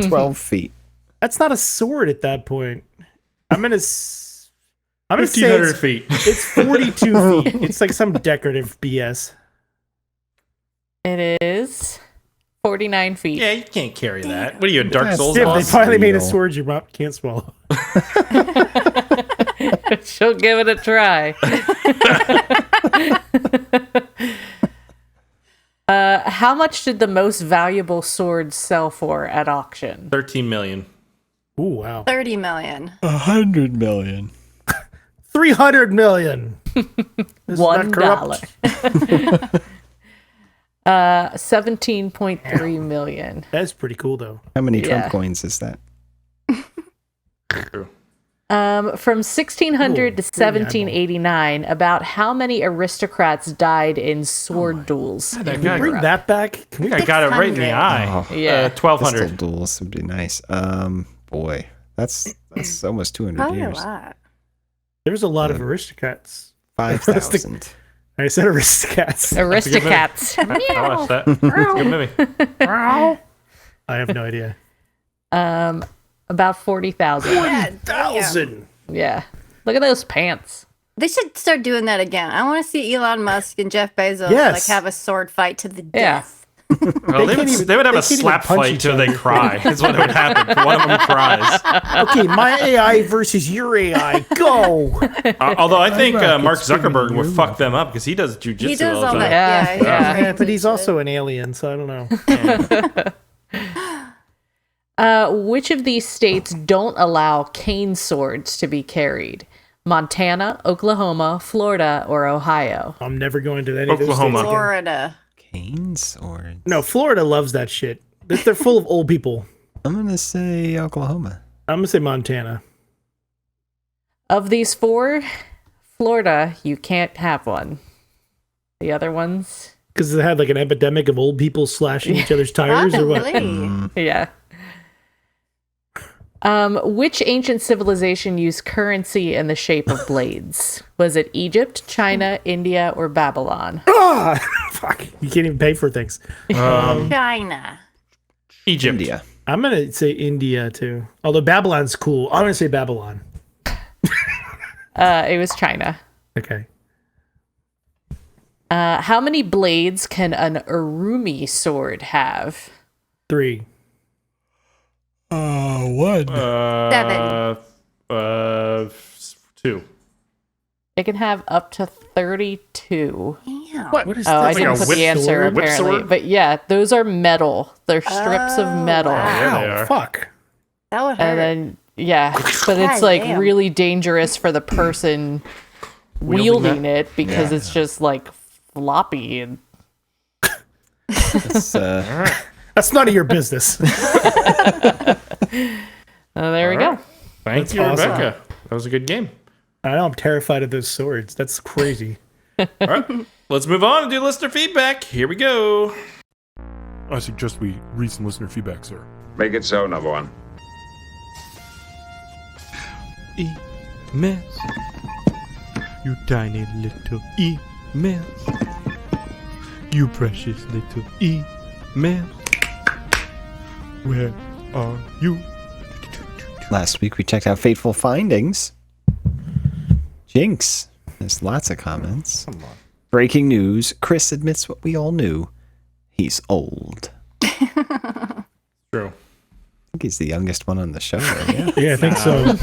12 feet. That's not a sword at that point. I'm gonna say 1,500 it's, feet. it's 42 feet. It's like some decorative BS. It is 49 feet. Yeah, you can't carry that. What are you, a Dark That's Souls Steve, they boss? finally made a real. sword your mom can't swallow. She'll give it a try. How much did the most valuable sword sell for at auction? 13 million. Ooh, wow. 30 million. 100 million. 300 million. This is not corrupt. $1. 17.3 million. That's pretty cool, though. How many Trump Yeah. coins is that? True. From 1600 Ooh, to 1789, about how many aristocrats died in sword duels? That in guy- Bring Europe? that back. Can we I got it right in the 600. eye. Oh. Yeah. 1,200. Pistol duels would be nice. Boy, that's almost 200 Probably a years. lot. There's a lot of aristocrats. 5,000. I said aristocrats. Aristocrats. I watched that. It's a good movie. I have no idea. About 40,000. 1,000. Yeah. Look at those pants. They should start doing that again. I want to see Elon Musk and Jeff Bezos Yes. like have a sword fight to the Yeah. death. Well, they, can't would, even- they would have they a can't even slap punch fight each till other. they cry. Is what would happen. One of them cries. Okay, my AI versus your AI. Go. Although I think Mark Zuckerberg would fuck them up because he does jujitsu He does all the all time. that. Yeah, Yeah, yeah. Yeah, but he's also an alien, so I don't know. Which of these states don't allow cane swords to be carried? Montana, Oklahoma, Florida, or Ohio? I'm never going to any of those Oklahoma. states again. Florida. Cane swords. No, Florida loves that shit. They're full of old people. I'm gonna say Oklahoma. I'm gonna say Montana. Of these four, Florida, you can't have one. The other ones? Because they had like an epidemic of old people slashing each other's tires or what? Probably. Yeah. Which ancient civilization used currency in the shape of blades? Was it Egypt, China, India, or Babylon? Ah, fuck. You can't even pay for things. China. Egypt. India. I'm going to say India too. Although Babylon's cool. I'm going to say Babylon. It was China. Okay. How many blades can an Urumi sword have? 3. One. 7. 2. It can have up to 32. Damn. What is Oh, I that? didn't Like a put whip the answer sword? Whip apparently. sword? But yeah, those are metal. They're strips of metal. Yeah, they Ow, are. fuck. That would hurt. And then, yeah, but it's God like damn. really dangerous for the person wielding it because Yeah. it's just like floppy and It's, That's none of your business. there we go. Thank That's you, awesome. Rebecca. That was a good game. I know I'm terrified of those swords. That's crazy. All right, let's move on and do listener feedback. Here we go. I suggest we read some listener feedback, sir. Make it so, number one. Emails. You tiny little emails. You precious little emails. Where are you? last week we checked out Fateful Findings. Jinx has lots of comments. Come on. Breaking news. Chris admits what we all knew. He's old. True. I think he's the youngest one on the show. Right? Yeah. Yeah, I think so.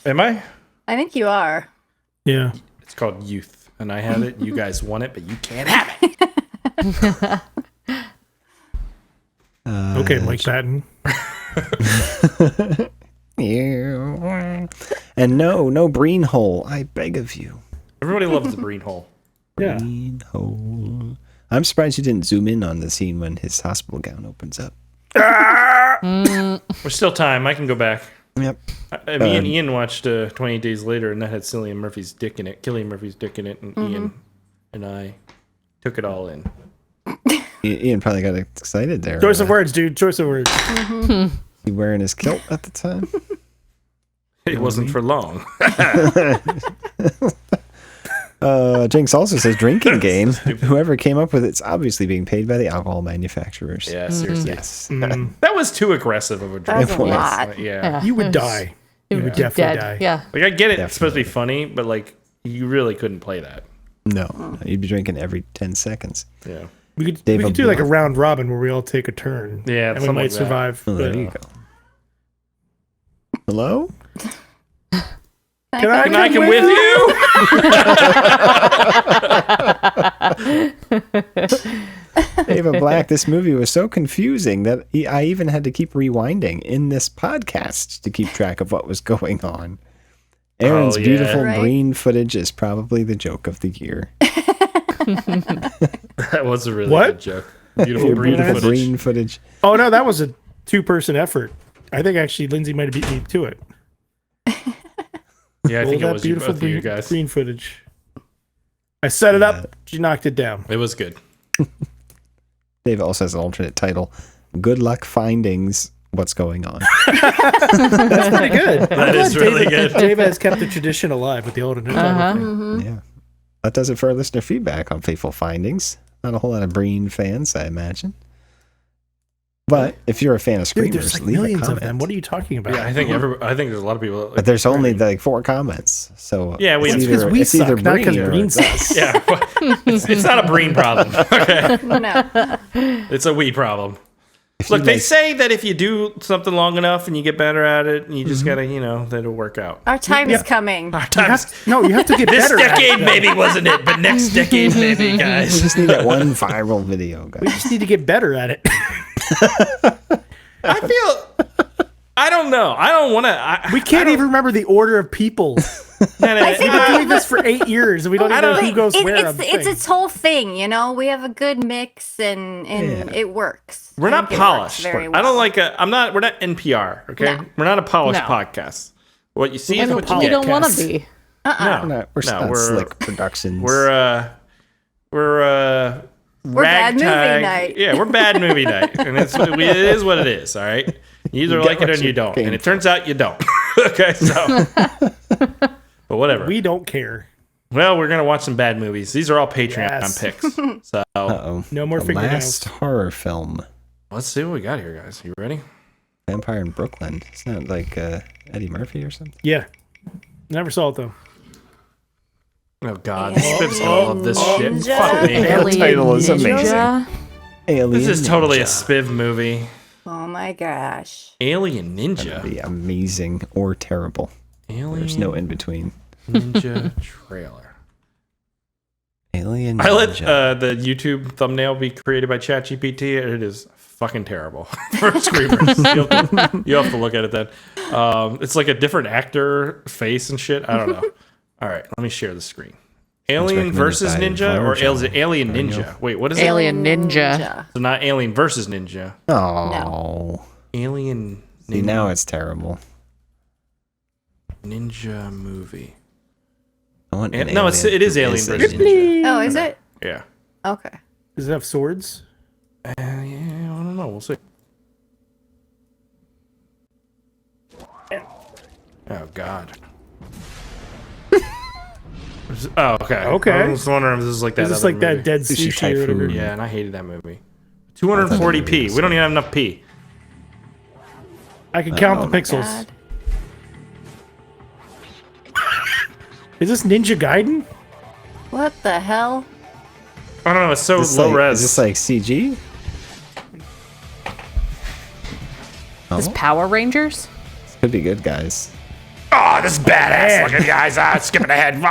Am I? I think you are. Yeah. It's called youth, and I have it. You guys want it, but you can't have it. Okay, Mike Patton. And no Breen hole. I beg of you. Everybody loves the Breen hole. Yeah. Breen hole. I'm surprised you didn't zoom in on the scene when his hospital gown opens up. There's still time. I can go back. Yep. Me and Ian watched 28 Days Later, and that had Cillian Murphy's dick in it. Cillian Murphy's dick in it, and Ian and I took it all in. Ian probably got excited there. Choice of words, dude. Choice of words. He wearing his kilt at the time? It wasn't for long. Jinx also says drinking game. Whoever came up with it's obviously being paid by the alcohol manufacturers. Yeah, seriously. Yes. That was too aggressive of a drink. That's a lot. Yeah. You would die. You would definitely die. Yeah. Like, I get it. It's supposed to be funny, but, like, you really couldn't play that. No, you'd be drinking every 10 seconds. Yeah. We could Dave do like a Abloh. round robin where we all take a turn. Yeah, and we something might like that. survive. Oh, there but- you go. Hello? Can I And I come can with you. David Black, this movie was so confusing that I even had to keep rewinding in this podcast to keep track of what was going on. Aaron's Oh, yeah. beautiful Right. green footage is probably the joke of the year. That was a really What? good joke. Beautiful Your Breen beautiful footage. green footage. Oh no, that was a 2-person effort. I think actually Lindsay might have beat me to it. Yeah, I think All it that was you, beautiful both of you guys. green footage. I set it up. She knocked it down. It was good. Dave also has an alternate title. Good luck findings. What's going on? That's pretty good. That is really good. Dave has kept the tradition alive with the old and new title thing. Yeah. That does it for our listener feedback on Fateful Findings. Not a whole lot of Breen fans, I imagine. But if you're a fan of Dude, Screamers, there's like leave a millions comment. of them. What are you talking about? Yeah, I think there's a lot of people. But there's only like 4 comments. So Yeah, we- it's That's because either, we it's either suck, not because Breen or Breen it's sucks. us. Yeah, it's not a Breen problem. Okay, No. it's a we problem. If you Look, they like- say that if you do something long enough and you get better at it, you just gotta, that it'll work out. Our time is coming. Our You times, have to get this better at decade it. maybe wasn't it, but next decade maybe, We guys. just need that one viral video, We guys. just need to get better at it. I feel. I don't know. I don't want to. We can't even remember the order of people. We've been doing this for 8 years, and we don't even know who goes where. It's its whole thing, you know. We have a good mix, and it works. We're not polished. Very I don't like a. I'm not. We're not NPR. Okay, we're not a polished podcast. What you see is what you get. We don't want to be. No, we're not Slick Productions. We're bad movie ragtag. night. Yeah, we're bad movie night, and it is what it is. All right, you either like it or you don't, and it turns out you don't. Okay, so but whatever. We don't care. Well, we're gonna watch some bad movies. These are all Patreon picks. So no more fingernails. Last horror film. Let's see what we got here, guys. You ready? Vampire in Brooklyn. It's not like Eddie Murphy or something. Yeah, never saw it though. Oh God, Spiv's gonna love this shit. Fuck me. The title is amazing. Alien This is totally a Ninja. Spiv movie. Oh my gosh. Alien Ninja. That'd be amazing or terrible. Alien There's no in between. Ninja trailer. Alien I let Ninja. the YouTube thumbnail be created by ChatGPT. It is fucking terrible for Screamers. You'll have to look at it then. It's like a different actor face and shit. I don't know. All right, let me share the screen. Alien versus Ninja or is it Alien Ninja? Wait, what is it? Alien Ninja. So not Alien versus Ninja. Oh. Alien Ninja. See, now it's terrible. Ninja movie. I want an No, it is Alien versus Ninja. Oh, is it? Yeah. Okay. Does it have swords? Yeah, I don't know. We'll see. Oh God. Oh, okay. Okay. I was wondering if this is like that. Is this other like that movie. Dead Sushi or whatever? Yeah, and I hated that movie. 240p. We don't even have enough p. I can count the pixels. God. Is this Ninja Gaiden? What the hell? I don't know. It's so Is this low like, res. Is this like CG? Is Power Rangers? This could be good, guys. Oh, this is badass looking guys. Skipping ahead.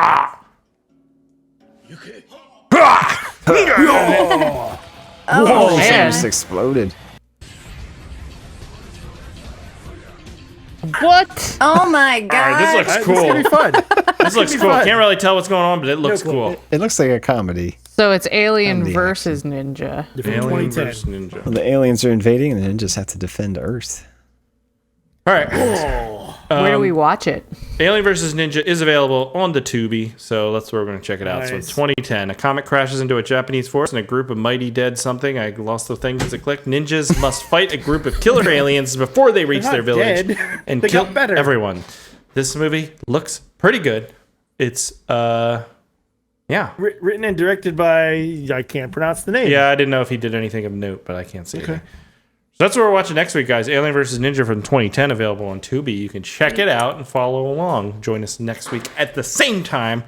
Oh, man. just exploded. What? Oh my All god. right, this looks cool. This is gonna be fun. This looks cool. Can't really tell what's going on, but it looks cool. It looks like a comedy. So it's Alien And the versus Ninja. Alien 2010. versus Ninja. Well, the aliens are invading, and the ninjas have to defend Earth. All right. Where do we watch it? Alien vs. Ninja is available on the Tubi, so that's where we're going to check it out. So in Nice. 2010, a comet crashes into a Japanese forest and a group of mighty dead something. I lost the thing as it clicked. Ninjas must fight a group of killer aliens before they reach They're their not village dead. and They kill got better. everyone. This movie looks pretty good. It's, yeah. Written and directed by, I can't pronounce the name. Yeah, I didn't know if he did anything of note, but I can't see it. So that's what we're watching next week, guys. Alien vs. Ninja from 2010, available on Tubi. You can check it out and follow along. Join us next week at the same time.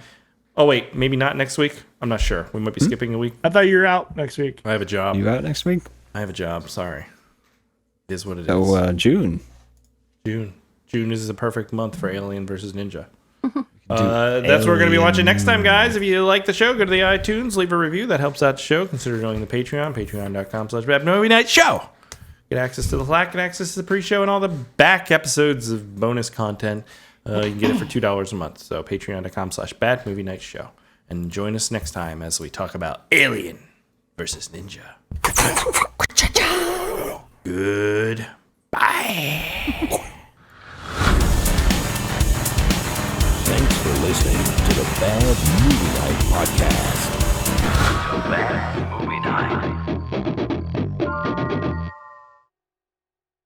Oh, wait, maybe not next week? I'm not sure. We might be skipping a week. I thought you were out next week. I have a job. You out next week? I have a job. Sorry. It is what it is. So, June. June. June is the perfect month for Alien vs. Ninja. That's what we're going to be watching next time, guys. If you like the show, go to the iTunes, leave a review. That helps out the show. Consider joining the Patreon, patreon.com/BadMovieNightShow. Get access to the Slack, get access to the pre-show, and all the back episodes of bonus content. You can get it for $2 a month. So patreon.com/BadMovieNightShow. And join us next time as we talk about Alien versus Ninja. Goodbye. Thanks for listening to the Bad Movie Night Podcast.